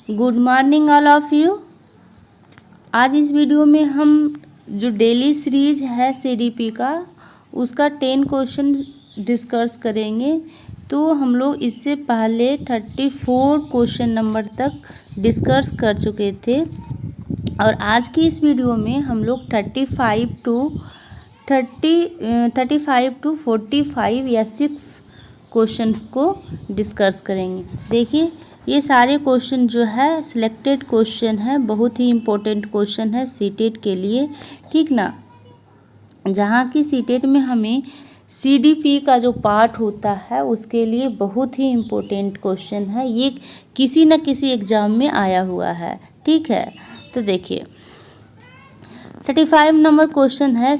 Good morning all of you. आज इस video में हम जो डेली सीरीज है सीडीपी का उसका 10 क्वेश्चन डिस्कस करेंगे। तो हम लोग इससे पहले 34 क्वेश्चन नंबर तक डिस्कस कर चुके थे और आज की इस वीडियो में हम लोग 35 टू 45 या 6 क्वेश्चंस को डिस्कस करेंगे। देखिए ये सारे क्वेश्चन जो है सिलेक्टेड क्वेश्चन है, बहुत ही इम्पोर्टेंट क्वेश्चन है सीटेट के लिए, ठीक ना। जहाँ की सीटेट में हमें सीडीपी का जो पार्ट होता है उसके लिए बहुत ही इम्पोर्टेंट क्वेश्चन है। ये किसी न किसी एग्जाम में आया हुआ है, ठीक है। तो देखिए 35 नंबर क्वेश्चन है,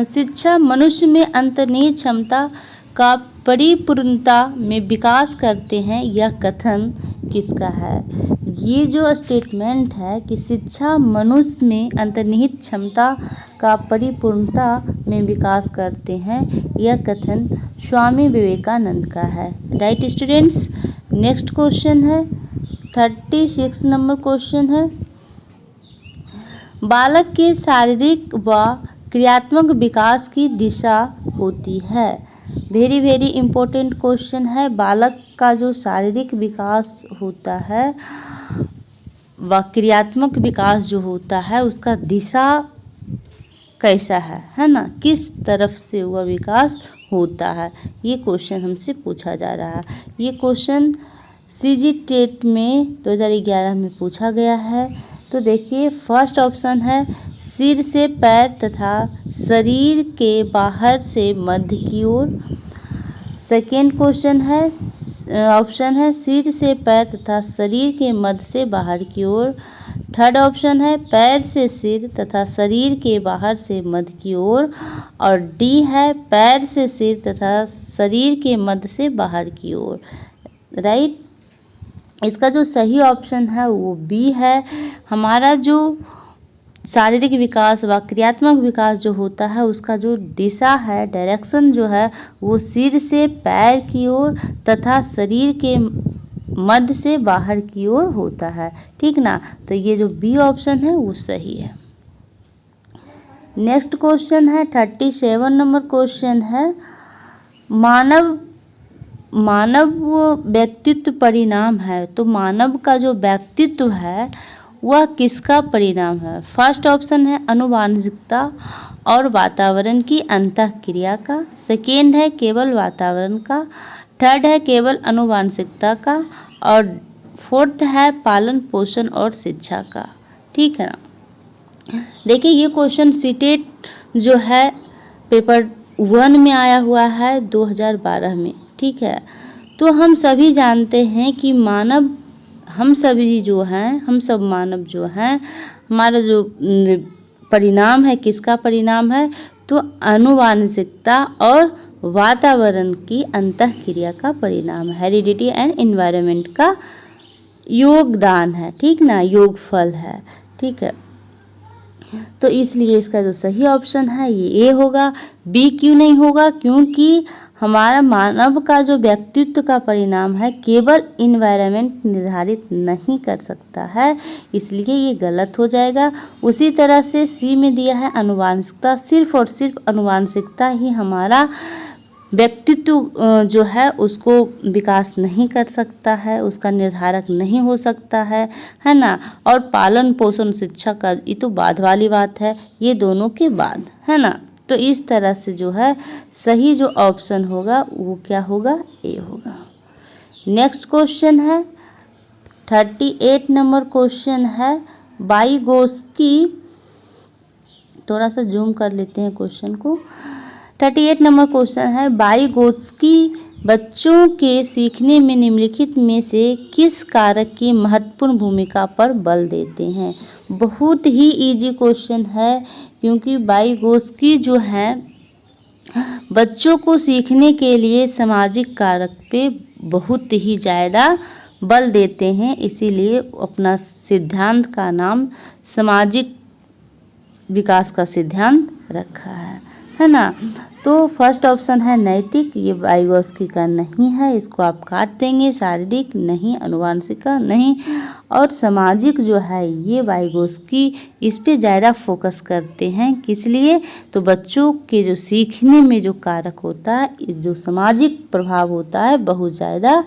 शिक्षा मनुष्य में अंतर्निहित क्षमता का परिपूर्णता में विकास करते हैं, यह कथन किसका है। ये जो स्टेटमेंट है कि शिक्षा मनुष्य में अंतर्निहित क्षमता का परिपूर्णता में विकास करते हैं, यह कथन स्वामी विवेकानंद का है। Right students. नेक्स्ट क्वेश्चन है 36 नंबर क्वेश्चन है, बालक के शारीरिक व क्रियात्मक विकास की दिशा होती है। वेरी वेरी इम्पोर्टेंट क्वेश्चन है। बालक का जो शारीरिक विकास होता है व क्रियात्मक विकास जो होता है उसका दिशा कैसा है ना, किस तरफ से वह विकास होता है, ये क्वेश्चन हमसे पूछा जा रहा है। ये क्वेश्चन सीजी टेट में 2011 में पूछा गया है। तो देखिए फर्स्ट ऑप्शन है सिर से पैर तथा शरीर के बाहर से मध्य की ओर। सेकेंड क्वेश्चन है ऑप्शन है सिर से पैर तथा शरीर के मध्य से बाहर की ओर। थर्ड ऑप्शन है पैर से सिर तथा शरीर के बाहर से मध्य की ओर। और डी है पैर से सिर तथा शरीर के मध्य से बाहर की ओर। राइट। इसका जो सही ऑप्शन है वो बी है। हमारा जो शारीरिक विकास व क्रियात्मक विकास जो होता है उसका जो दिशा है, डायरेक्शन जो है वो सिर से पैर की ओर तथा शरीर के मध्य से बाहर की ओर होता है, ठीक ना। तो ये जो बी ऑप्शन है वो सही है। नेक्स्ट क्वेश्चन है 37 नंबर क्वेश्चन है, मानव व्यक्तित्व परिणाम है। तो मानव का जो व्यक्तित्व है वह किसका परिणाम है। फर्स्ट ऑप्शन है अनुवांशिकता और वातावरण की अंतःक्रिया का। सेकेंड है केवल वातावरण का। थर्ड है केवल अनुवांशिकता का। और फोर्थ है पालन पोषण और शिक्षा का, ठीक है ना। देखिए ये क्वेश्चन सीटेट जो है पेपर 1 में आया हुआ है 2012 में, ठीक है। तो हम सभी जानते हैं कि हम सब मानव जो हैं, हमारा जो परिणाम है किसका परिणाम है, तो अनुवांशिकता और वातावरण की अंतःक्रिया का परिणाम है। हेरिडिटी एंड एनवायरनमेंट का योगदान है, ठीक ना, योगफल है, ठीक है। तो इसलिए इसका जो सही ऑप्शन है ये ए होगा। बी क्यों नहीं होगा, क्योंकि हमारा मानव का जो व्यक्तित्व का परिणाम है केवल इन्वायरमेंट निर्धारित नहीं कर सकता है, इसलिए ये गलत हो जाएगा। उसी तरह से सी में दिया है अनुवांशिकता, सिर्फ और सिर्फ अनुवांशिकता ही हमारा व्यक्तित्व जो है उसको विकास नहीं कर सकता है, उसका निर्धारक नहीं हो सकता है ना। और पालन पोषण शिक्षा का ये तो बाद वाली बात है, ये दोनों के बाद, है ना। तो इस तरह से जो है सही जो ऑप्शन होगा वो क्या होगा, ए होगा। नेक्स्ट क्वेश्चन है 38 नंबर क्वेश्चन है, वाइगोत्स्की, थोड़ा सा जूम कर लेते हैं क्वेश्चन को। 38 नंबर क्वेश्चन है, वाइगोत्स्की बच्चों के सीखने में निम्नलिखित में से किस कारक की महत्वपूर्ण भूमिका पर बल देते हैं। बहुत ही इजी क्वेश्चन है, क्योंकि वाइगोत्स्की जो है बच्चों को सीखने के लिए सामाजिक कारक पे बहुत ही ज़्यादा बल देते हैं, इसीलिए अपना सिद्धांत का नाम सामाजिक विकास का सिद्धांत रखा है ना। तो फर्स्ट ऑप्शन है नैतिक, ये वाइगोत्स्की का नहीं है, इसको आप काट देंगे। शारीरिक नहीं, अनुवांशिक नहीं, और सामाजिक जो है ये वाइगोस्की इस पे ज़्यादा फोकस करते हैं। किस लिए? तो बच्चों के जो सीखने में जो कारक होता है, इस जो सामाजिक प्रभाव होता है बहुत ज़्यादा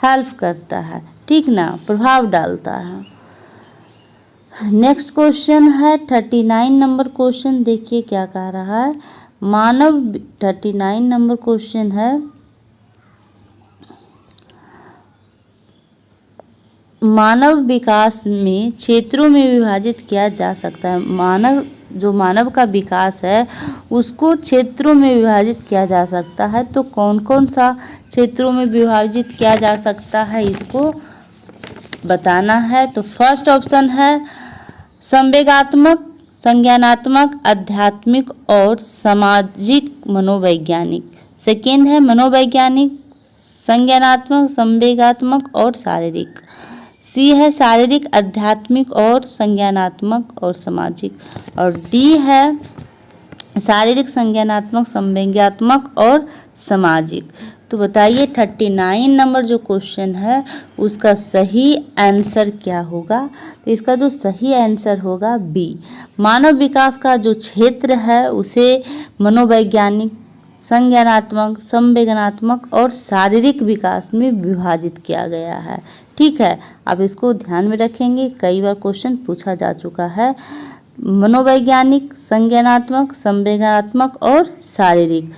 हेल्प करता है, ठीक ना, प्रभाव डालता है। नेक्स्ट क्वेश्चन है 39 नंबर क्वेश्चन, देखिए क्या कह रहा है। 39 नंबर क्वेश्चन है, मानव विकास में क्षेत्रों में विभाजित किया जा सकता है। मानव का विकास है उसको क्षेत्रों में विभाजित किया जा सकता है। तो कौन कौन सा क्षेत्रों में विभाजित किया जा सकता है इसको बताना है। तो फर्स्ट ऑप्शन है संवेगात्मक, संज्ञानात्मक, आध्यात्मिक और सामाजिक मनोवैज्ञानिक। सेकेंड है मनोवैज्ञानिक, संज्ञानात्मक, संवेगात्मक और शारीरिक। सी है शारीरिक, आध्यात्मिक और संज्ञानात्मक और सामाजिक। और डी है शारीरिक, संज्ञानात्मक, संवेगात्मक और सामाजिक। तो बताइए 39 नंबर जो क्वेश्चन है उसका सही आंसर क्या होगा। तो इसका जो सही आंसर होगा बी। मानव विकास का जो क्षेत्र है उसे मनोवैज्ञानिक, संज्ञानात्मक, संवेदनात्मक और शारीरिक विकास में विभाजित किया गया है, ठीक है। अब इसको ध्यान में रखेंगे, कई बार क्वेश्चन पूछा जा चुका है। मनोवैज्ञानिक, संज्ञानात्मक, संवेदनात्मक और शारीरिक।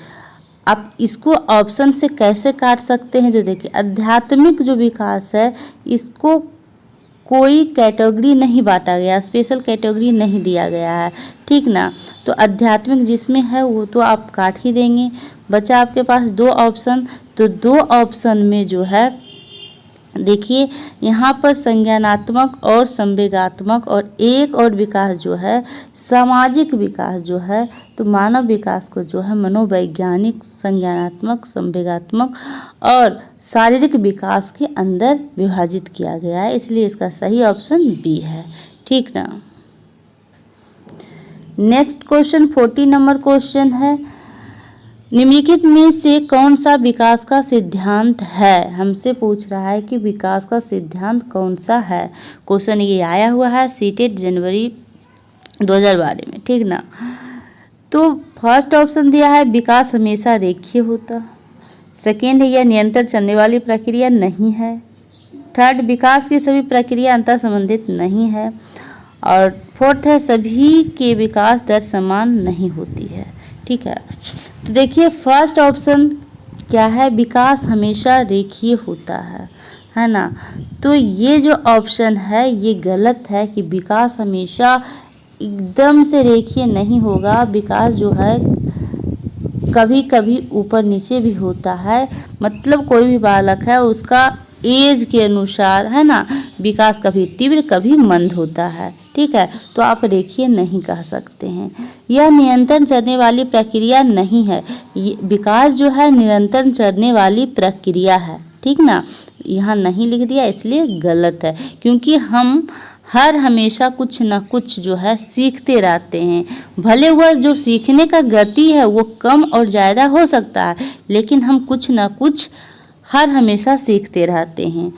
आप इसको ऑप्शन से कैसे काट सकते हैं, जो देखिए आध्यात्मिक जो विकास है इसको कोई कैटेगरी नहीं बांटा गया, स्पेशल कैटेगरी नहीं दिया गया है, ठीक ना। तो आध्यात्मिक जिसमें है वो तो आप काट ही देंगे। बचा आपके पास दो ऑप्शन, तो दो ऑप्शन में जो है देखिए यहाँ पर संज्ञानात्मक और संवेगात्मक और एक और विकास जो है सामाजिक विकास जो है। तो मानव विकास को जो है मनोवैज्ञानिक, संज्ञानात्मक, संवेगात्मक और शारीरिक विकास के अंदर विभाजित किया गया है, इसलिए इसका सही ऑप्शन बी है, ठीक ना। नेक्स्ट क्वेश्चन 40 नंबर क्वेश्चन है, निम्नलिखित में से कौन सा विकास का सिद्धांत है। हमसे पूछ रहा है कि विकास का सिद्धांत कौन सा है। क्वेश्चन ये आया हुआ है सीटेट जनवरी 2012 में, ठीक ना। तो फर्स्ट ऑप्शन दिया है विकास हमेशा रेखीय होता। सेकेंड है यह निरंतर चलने वाली प्रक्रिया नहीं है। थर्ड, विकास की सभी प्रक्रिया अंतर संबंधित नहीं है। और फोर्थ है सभी के विकास दर समान नहीं होती है, ठीक है। तो देखिए फर्स्ट ऑप्शन क्या है, विकास हमेशा रेखीय होता है ना। तो ये जो ऑप्शन है ये गलत है कि विकास हमेशा एकदम से रेखीय नहीं होगा। विकास जो है कभी कभी ऊपर नीचे भी होता है। मतलब कोई भी बालक है उसका एज के अनुसार है ना विकास कभी तीव्र कभी मंद होता है, ठीक है। तो आप रेखीय नहीं कह सकते हैं। यह निरंतर चलने वाली प्रक्रिया नहीं है। विकास जो है निरंतर चलने वाली प्रक्रिया है, ठीक ना। यहाँ नहीं लिख दिया इसलिए गलत है, क्योंकि हम हर हमेशा कुछ ना कुछ जो है सीखते रहते हैं। भले वह जो सीखने का गति है वो कम और ज़्यादा हो सकता है, लेकिन हम कुछ ना कुछ हर हमेशा सीखते रहते हैं।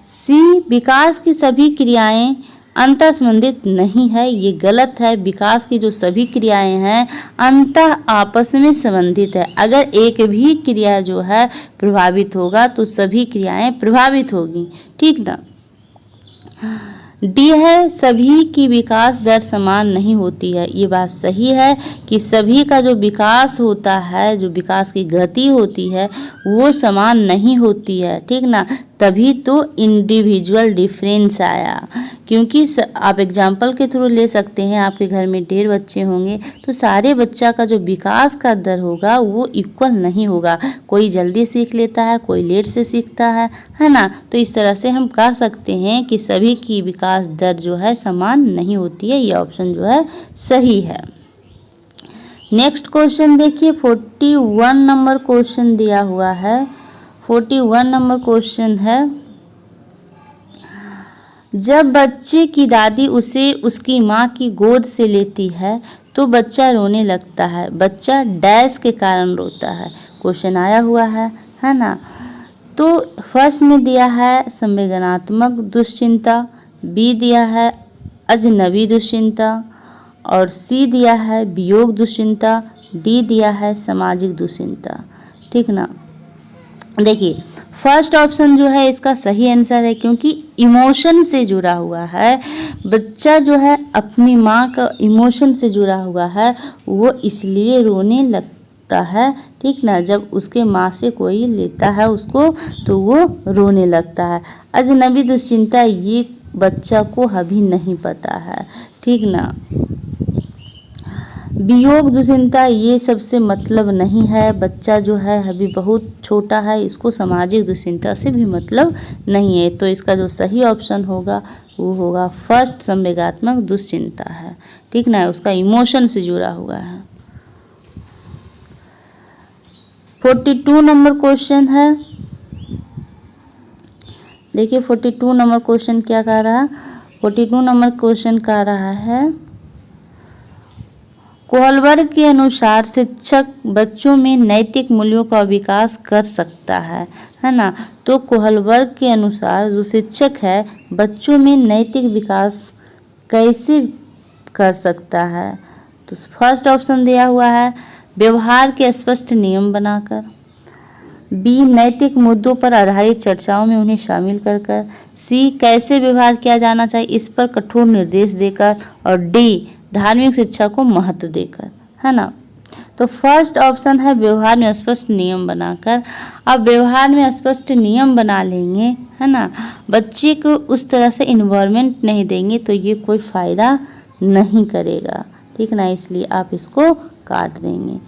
सी, विकास की सभी क्रियाएं अंतर संबंधित नहीं है, ये गलत है। विकास की जो सभी क्रियाएं हैं अंतर आपस में संबंधित है। अगर एक भी क्रिया जो है प्रभावित होगा तो सभी क्रियाएं प्रभावित होगी, ठीक ना। डी है सभी की विकास दर समान नहीं होती है। ये बात सही है कि सभी का जो विकास होता है, जो विकास की गति होती है वो समान नहीं होती है, ठीक ना। तभी तो इंडिविजुअल डिफरेंस आया। क्योंकि आप एग्जाम्पल के थ्रू ले सकते हैं, आपके घर में 1.5 बच्चे होंगे तो सारे बच्चा का जो विकास का दर होगा वो इक्वल नहीं होगा। कोई जल्दी सीख लेता है, कोई लेट से सीखता है ना। तो इस तरह से हम कह सकते हैं कि सभी की विकास दर जो है समान नहीं होती है। ये ऑप्शन जो है सही है। नेक्स्ट क्वेश्चन देखिए 41 नंबर क्वेश्चन दिया हुआ है। 41 नंबर क्वेश्चन है, जब बच्चे की दादी उसे उसकी माँ की गोद से लेती है तो बच्चा रोने लगता है। बच्चा डैश के कारण रोता है। क्वेश्चन आया हुआ है ना। तो फर्स्ट में दिया है संवेदनात्मक दुश्चिंता, बी दिया है अजनबी दुश्चिंता और सी दिया है वियोग दुश्चिंता, डी दिया है सामाजिक दुश्चिंता। ठीक ना। देखिए फर्स्ट ऑप्शन जो है इसका सही आंसर है, क्योंकि इमोशन से जुड़ा हुआ है। बच्चा जो है अपनी माँ का इमोशन से जुड़ा हुआ है, वो इसलिए रोने लगता है। ठीक ना। जब उसके माँ से कोई लेता है उसको तो वो रोने लगता है। अजनबी दुश्चिंता ये बच्चा को अभी नहीं पता है। ठीक ना। वियोग दुश्चिंता ये सबसे मतलब नहीं है। बच्चा जो है अभी बहुत छोटा है, इसको सामाजिक दुश्चिंता से भी मतलब नहीं है। तो इसका जो सही ऑप्शन होगा वो होगा फर्स्ट, संवेगात्मक दुश्चिंता है। ठीक ना। उसका इमोशन से जुड़ा हुआ है। 42 नंबर क्वेश्चन है। देखिए 42 नंबर क्वेश्चन क्या कह रहा है। 42 नंबर क्वेश्चन कह रहा है कोहलबर्ग के अनुसार शिक्षक बच्चों में नैतिक मूल्यों का विकास कर सकता है ना। तो कोहलबर्ग के अनुसार जो शिक्षक है बच्चों में नैतिक विकास कैसे कर सकता है। तो फर्स्ट ऑप्शन दिया हुआ है व्यवहार के स्पष्ट नियम बनाकर, बी नैतिक मुद्दों पर आधारित चर्चाओं में उन्हें शामिल कर, सी कैसे व्यवहार किया जाना चाहिए इस पर कठोर निर्देश देकर, और डी धार्मिक शिक्षा को महत्व देकर, है ना। तो फर्स्ट ऑप्शन है व्यवहार में स्पष्ट नियम बनाकर। अब व्यवहार में स्पष्ट नियम बना लेंगे, है ना, बच्चे को उस तरह से इन्वायरमेंट नहीं देंगे तो ये कोई फ़ायदा नहीं करेगा। ठीक ना। इसलिए आप इसको काट देंगे।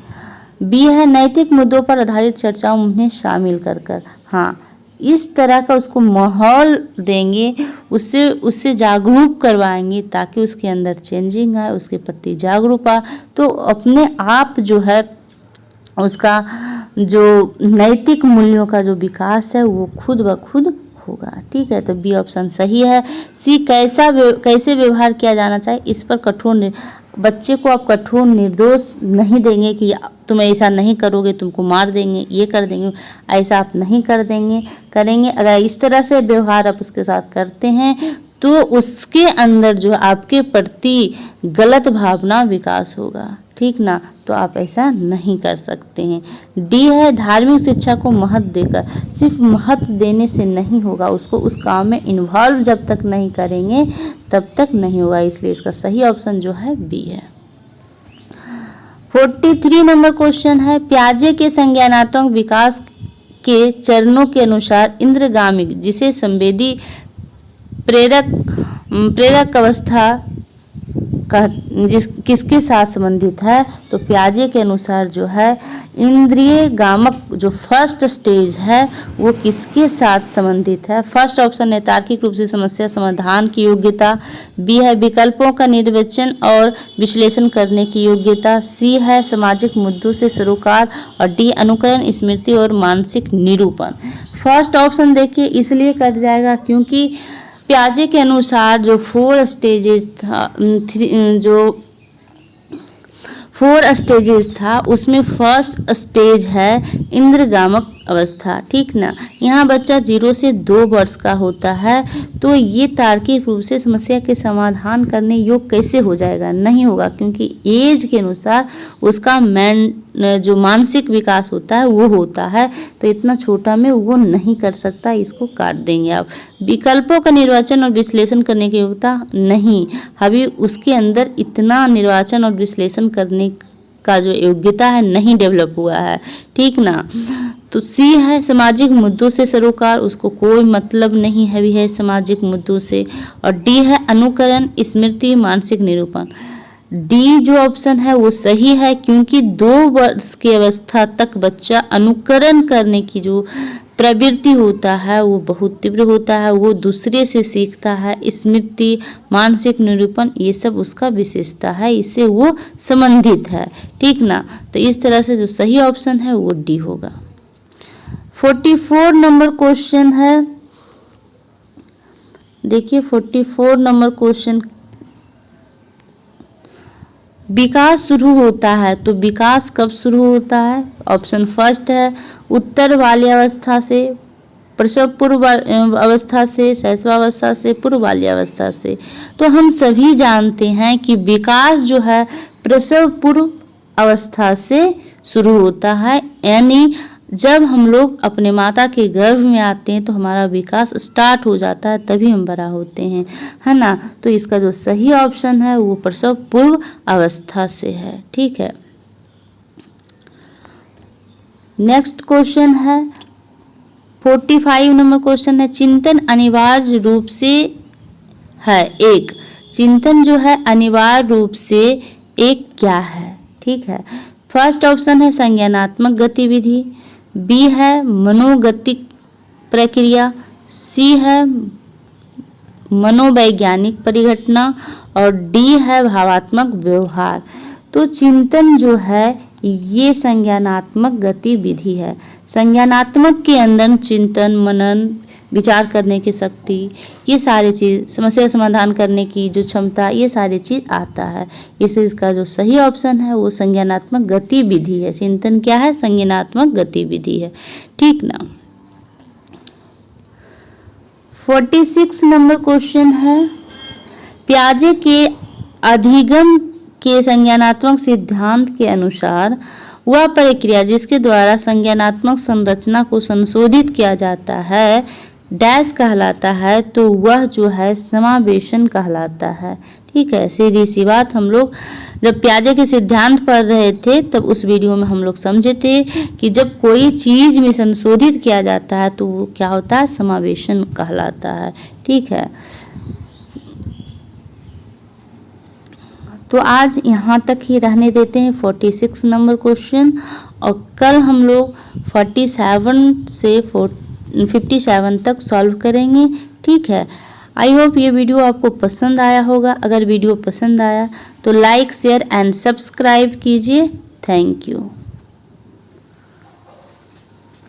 बी है नैतिक मुद्दों पर आधारित चर्चाओं में उन्हें शामिल कर। हाँ, इस तरह का उसको माहौल देंगे, उससे जागरूक करवाएंगे ताकि उसके अंदर चेंजिंग आए, उसके प्रति जागरूक आए, तो अपने आप जो है उसका जो नैतिक मूल्यों का जो विकास है वो खुद ब खुद होगा। ठीक है। तो बी ऑप्शन सही है। सी कैसे व्यवहार किया जाना चाहिए इस पर कठोर बच्चे को आप कठोर निर्दोष नहीं देंगे कि तुम ऐसा नहीं करोगे तुमको मार देंगे, ये कर देंगे, ऐसा आप नहीं करेंगे। अगर इस तरह से व्यवहार आप उसके साथ करते हैं तो उसके अंदर जो आपके प्रति गलत भावना विकास होगा। ठीक ना। तो आप ऐसा नहीं कर सकते हैं। डी है धार्मिक शिक्षा को महत्व देकर। सिर्फ महत्व देने से नहीं होगा, उसको उस काम में इन्वॉल्व जब तक नहीं करेंगे तब तक नहीं होगा। इसलिए इसका सही ऑप्शन जो है बी है। 43 नंबर क्वेश्चन है पियाजे के संज्ञानात्मक विकास के चरणों के अनुसार इंद्रगामी जिसे संवेदी प्रेरक अवस्था किसके साथ संबंधित है। तो पियाजे के अनुसार जो है इंद्रिय गामक जो फर्स्ट स्टेज है वो किसके साथ संबंधित है। फर्स्ट ऑप्शन है तार्किक रूप से समस्या समाधान की योग्यता, बी है विकल्पों का निर्वचन और विश्लेषण करने की योग्यता, सी है सामाजिक मुद्दों से सरोकार, और डी अनुकरण स्मृति और मानसिक निरूपण। फर्स्ट ऑप्शन देखिए इसलिए कट जाएगा क्योंकि पियाजे के अनुसार जो 4 स्टेजेस था उसमें फर्स्ट स्टेज है इंद्रगामक अवस्था। ठीक ना। यहाँ बच्चा 0 से 2 वर्ष का होता है तो ये तार्किक रूप से समस्या के समाधान करने योग्य कैसे हो जाएगा, नहीं होगा, क्योंकि एज के अनुसार उसका जो मानसिक विकास होता है वो होता है, तो इतना छोटा में वो नहीं कर सकता। इसको काट देंगे आप। विकल्पों का निर्वाचन और विश्लेषण करने की योग्यता नहीं, अभी उसके अंदर इतना निर्वाचन और विश्लेषण करने का जो योग्यता है नहीं डेवलप हुआ है। ठीक ना। तो सी है सामाजिक मुद्दों से सरोकार, उसको कोई मतलब नहीं है सामाजिक मुद्दों से, और डी है अनुकरण स्मृति मानसिक निरूपण। डी जो ऑप्शन है वो सही है क्योंकि 2 वर्ष की अवस्था तक बच्चा अनुकरण करने की जो प्रवृत्ति होता है वो बहुत तीव्र होता है, वो दूसरे से सीखता है। स्मृति मानसिक निरूपण ये सब उसका विशेषता है, इससे वो संबंधित है। ठीक ना। तो इस तरह से जो सही ऑप्शन है वो डी होगा। 44 नंबर क्वेश्चन है। देखिए 44 नंबर क्वेश्चन विकास शुरू होता है तो विकास कब शुरू होता है। ऑप्शन फर्स्ट है उत्तर बाल्यावस्था से, प्रसव पूर्व अवस्था से, शैशवावस्था से, पूर्व बाल्यावस्था से। तो हम सभी जानते हैं कि विकास जो है प्रसव पूर्व अवस्था से शुरू होता है, यानी जब हम लोग अपने माता के गर्भ में आते हैं तो हमारा विकास स्टार्ट हो जाता है, तभी हम बड़ा होते हैं, है ना। तो इसका जो सही ऑप्शन है वो प्रसव पूर्व अवस्था से है। ठीक है, नेक्स्ट क्वेश्चन है 45 नंबर क्वेश्चन है, चिंतन अनिवार्य रूप से है एक। चिंतन जो है अनिवार्य रूप से एक क्या है? ठीक है, फर्स्ट ऑप्शन है संज्ञानात्मक गतिविधि, बी है मनोगतिक प्रक्रिया, सी है मनोवैज्ञानिक परिघटना और डी है भावात्मक व्यवहार। तो चिंतन जो है ये संज्ञानात्मक गतिविधि है। संज्ञानात्मक के अंदर चिंतन, मनन, विचार करने की शक्ति, ये सारी चीज़, समस्या समाधान करने की जो क्षमता, ये सारी चीज़ आता है। इसका जो सही ऑप्शन है वो संज्ञानात्मक गतिविधि है। चिंतन क्या है? संज्ञानात्मक गतिविधि है। ठीक ना। 46 नंबर क्वेश्चन है, पियाजे के अधिगम के संज्ञानात्मक सिद्धांत के अनुसार वह प्रक्रिया जिसके द्वारा संज्ञानात्मक संरचना को संशोधित किया जाता है डैश कहलाता है, तो वह जो है समावेशन कहलाता है। ठीक है, सीधी सी बात। हम लोग जब पियाजे के सिद्धांत पढ़ रहे थे तब उस वीडियो में हम लोग समझे थे कि जब कोई चीज़ में संशोधित किया जाता है तो वो क्या होता है? समावेशन कहलाता है। ठीक है, तो आज यहाँ तक ही रहने देते हैं 46 नंबर क्वेश्चन, और कल हम लोग 47 से 57 तक सॉल्व करेंगे। ठीक है, आई होप ये वीडियो आपको पसंद आया होगा। अगर वीडियो पसंद आया तो लाइक, शेयर एंड सब्सक्राइब कीजिए। Thank you.